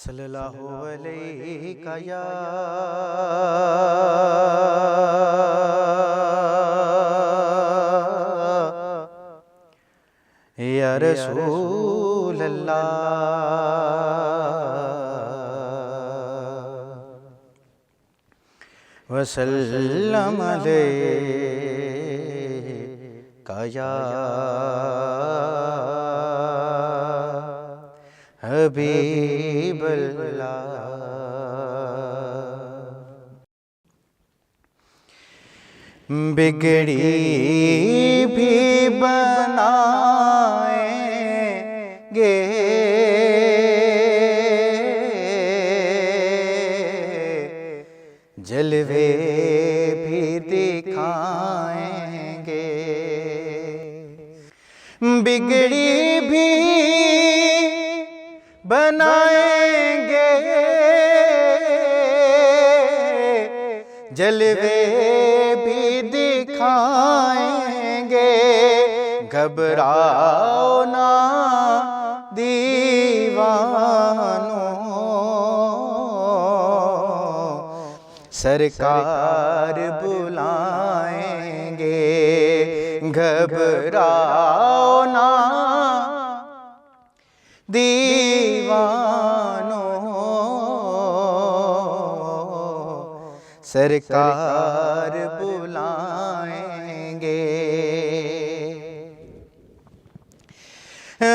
صلی اللہ علیہ یا رسول اللہ وسلم علیہ یا حبیب اللہ۔ بگڑی بھی بنائیں گے جلوے بھی دکھائیں گے، بگڑی بھی بنائیں گے جلوے بھی دکھائیں گے، گھبراؤ نہ دیوانوں سرکار بلائیں گے، گھبراؤ نہ دیوانوں سرکار بلائیں گے۔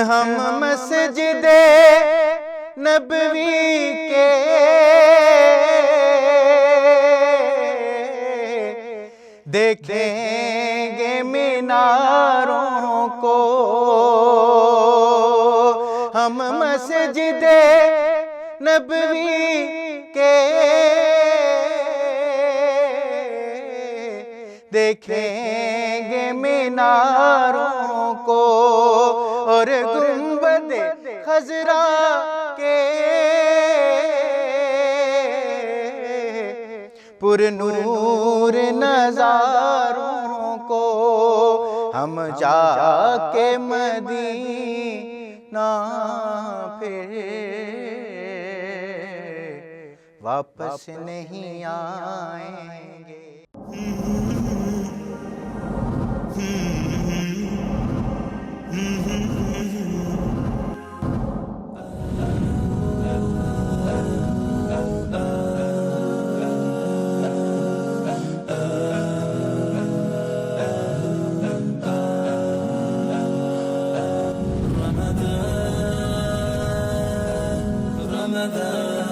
ہم مسجد نبوی کے دیکھیں گے میناروں کو، ہم مسجد نبوی کے دیکھیں گے میناروں کو، اور گنبد خضرا کے پر نور نظاروں کو، ہم جا کے مدینہ پھر واپس نہیں آئیں گے۔ Ramadan